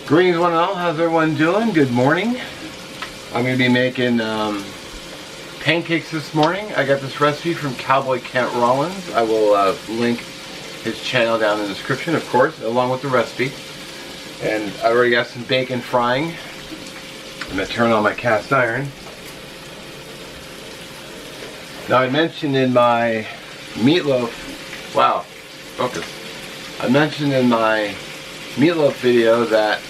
Greetings one and all, how's everyone doing? Good morning. I'm going to be making pancakes this morning. I got this recipe from Cowboy Kent Rollins. I will link his channel down in the description, of course, along with the recipe. And I already got some bacon frying. I'm going to turn on my cast iron. Now I mentioned in my meatloaf, wow, focus. I mentioned in my meatloaf video that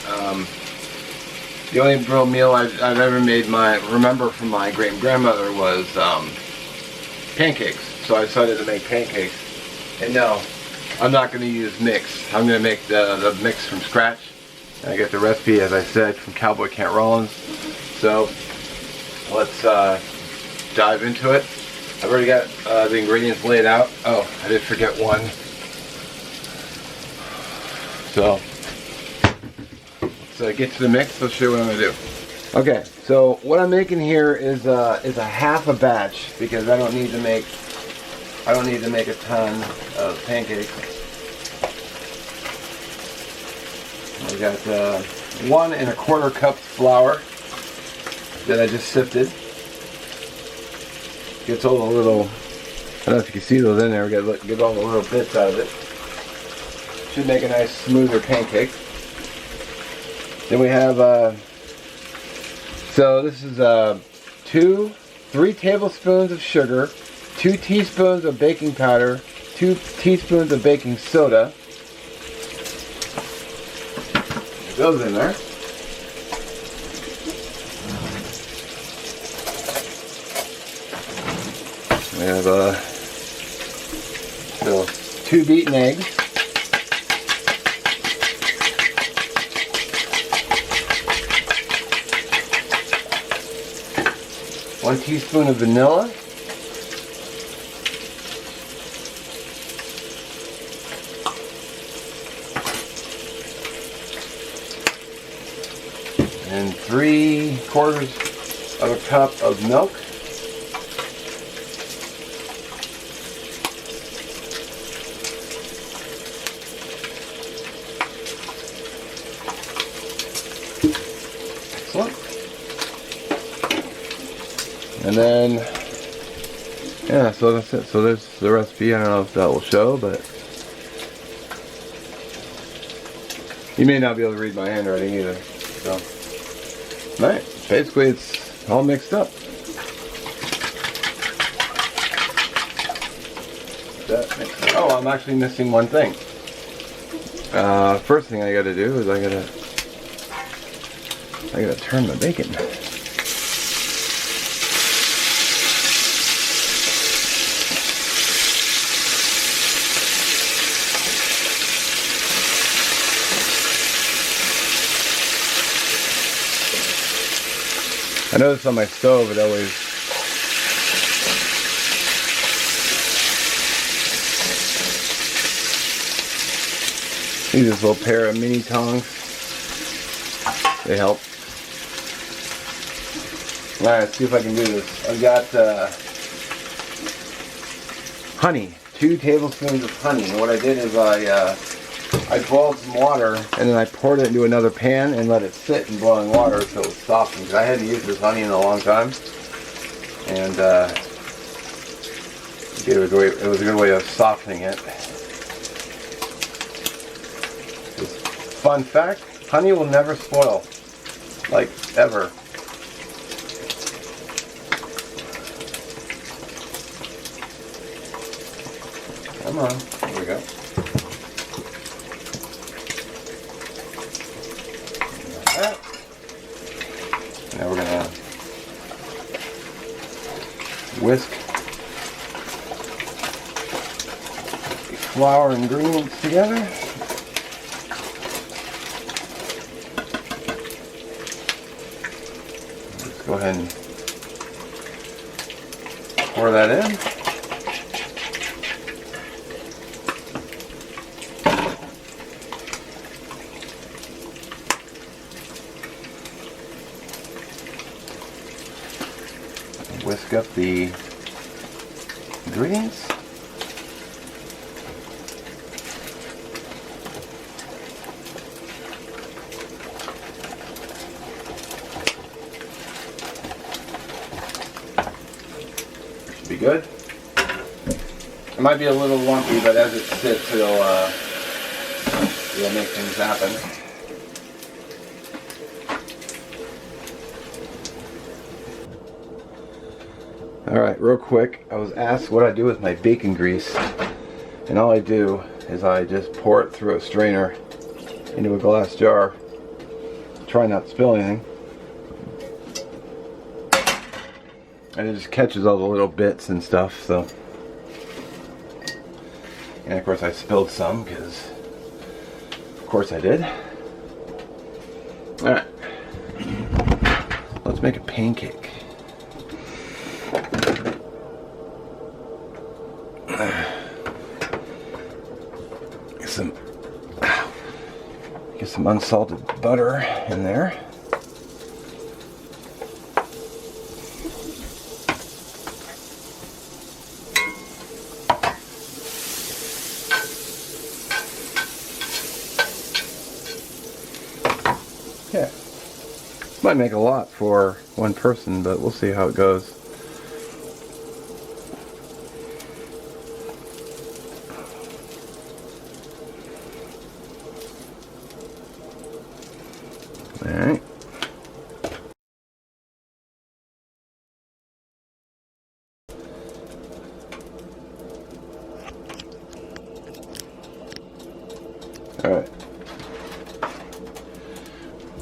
the only real meal I've ever made remember from my great grandmother was pancakes. So I decided to make pancakes. And no, I'm not going to use mix. I'm going to make the mix from scratch. And I get the recipe, as I said, from Cowboy Kent Rollins. So let's dive into it. I've already got the ingredients laid out. Oh, I did forget one. So let's get to the mix. Let's show you what I'm going to do. Okay, so what I'm making here is a half a batch because I don't need to make a ton of pancakes. I got 1 1/4 cups flour that I just sifted. Gets all the little, I don't know if you can see those in there. We got to get all the little bits out of it. Should make a nice smoother pancake. Then we have, so this is 3 tablespoons of sugar, 2 teaspoons of baking powder, 2 teaspoons of baking soda. It goes in there. We have 2 beaten eggs. 1 teaspoon of vanilla. And 3/4 of a cup of milk. Excellent. And then, yeah, so that's it. So there's the recipe. I don't know if that will show, but you may not be able to read my handwriting either. So, alright, basically it's all mixed up. Oh, I'm actually missing one thing. First thing I gotta do is I gotta turn my bacon. I noticed on my stove it always use this little pair of mini tongs. They help. Alright, let's see if I can do this. I've got honey, 2 tablespoons of honey. And what I did is I boiled some water and then I poured it into another pan and let it sit in boiling water so it was softened. Because I hadn't used this honey in a long time, and it was a good way of softening it. Just fun fact: honey will never spoil, like ever. Come on, here we go. Now we're gonna whisk the flour and ingredients together. Let's go ahead and pour that in. Whisk up the ingredients. good. It might be a little lumpy, but as it sits, it'll make things happen. Alright, real quick, I was asked what I do with my bacon grease, and all I do is I just pour it through a strainer into a glass jar. Try not to spill anything. And it just catches all the little bits and stuff, so. And of course I spilled some, because of course I did. Alright. Let's make a pancake. Get some unsalted butter in there. Yeah. Might make a lot for one person, but we'll see how it goes. Alright. Alright.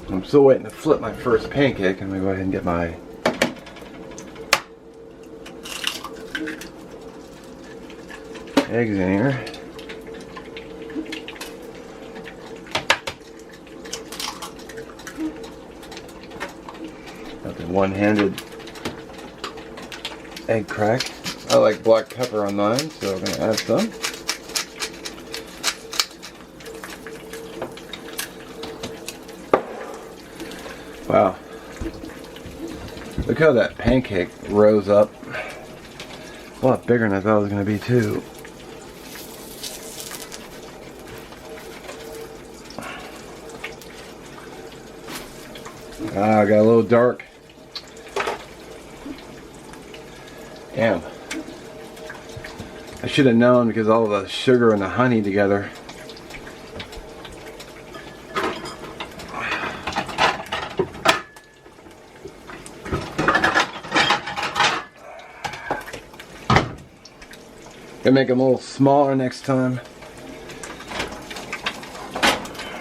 I'm still waiting to flip my first pancake. I'm going to go ahead and get my eggs in here. Got the one-handed egg crack. I like black pepper on mine, so I'm going to add some. Wow. Look how that pancake rose up. A lot bigger than I thought it was going to be too. Ah, I got a little dark. Damn. I should have known because all the sugar and the honey together. Gonna make them a little smaller next time.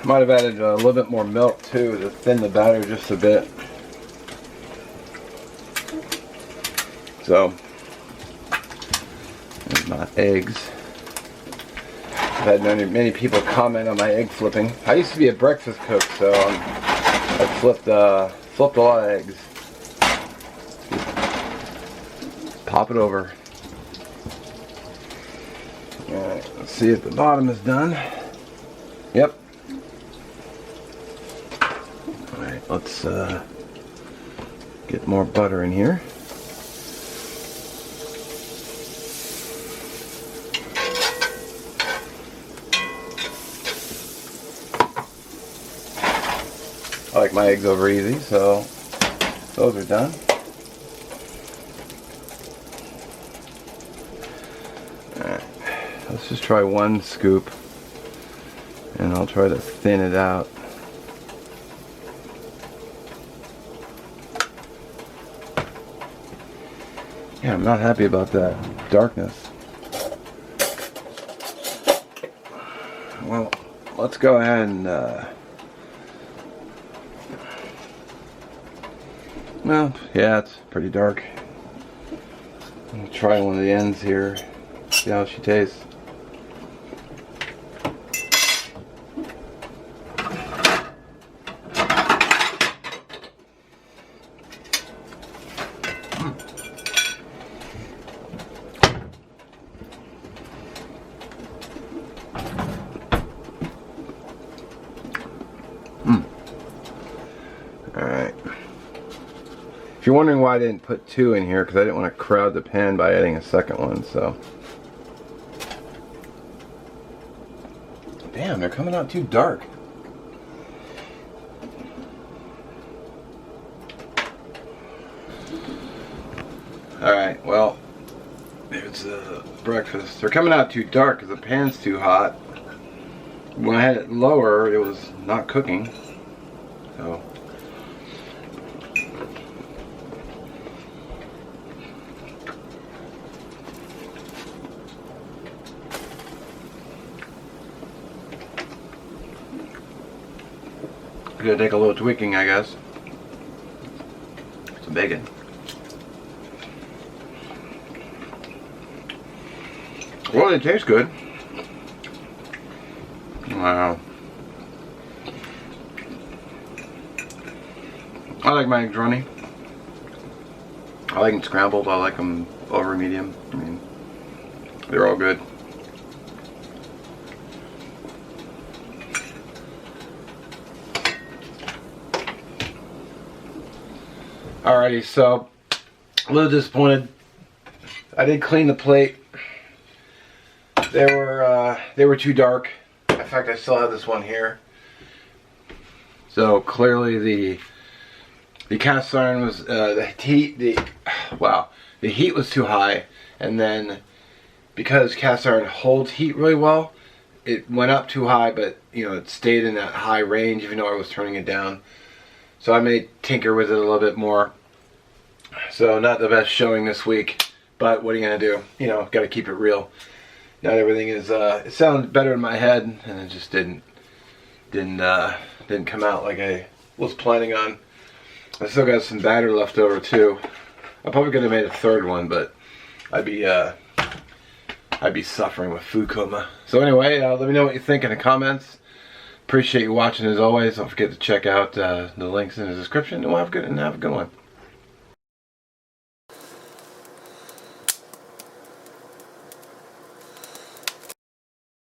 Might have added a little bit more milk too to thin the batter just a bit. So, there's my eggs. I've had many people comment on my egg flipping. I used to be a breakfast cook, so I flipped a lot of eggs. Pop it over. Alright, let's see if the bottom is done. Yep. Alright, let's get more butter in here. I like my eggs over easy, so those are done. Alright, let's just try one scoop and I'll try to thin it out. Yeah, I'm not happy about that darkness. Well, let's go ahead and well, yeah, it's pretty dark. I'm gonna try one of the ends here, see how she tastes. Alright. If you're wondering why I didn't put two in here, because I didn't want to crowd the pan by adding a second one, so. Damn, they're coming out too dark. Alright, well, Carbs breakfast. They're coming out too dark because the pan's too hot. When I had it lower, it was not cooking. So. Gonna take a little tweaking, I guess. Some bacon. Well, it tastes good. Wow. I like my eggs runny. I like them scrambled. I like them over medium. I mean, they're all good. Alrighty, so a little disappointed. I did clean the plate. They were too dark. In fact, I still have this one here. So clearly the cast iron was the heat was too high, and then because cast iron holds heat really well, it went up too high, but you know, it stayed in that high range even though I was turning it down. So I may tinker with it a little bit more. So not the best showing this week, but what are you gonna do? You know, got to keep it real. Not everything is. It sounded better in my head, and it just didn't come out like I was planning on. I still got some batter left over too. I probably could have made a third one, but I'd be suffering with food coma. So anyway, let me know what you think in the comments. Appreciate you watching as always. Don't forget to check out the links in the description, and have a good one.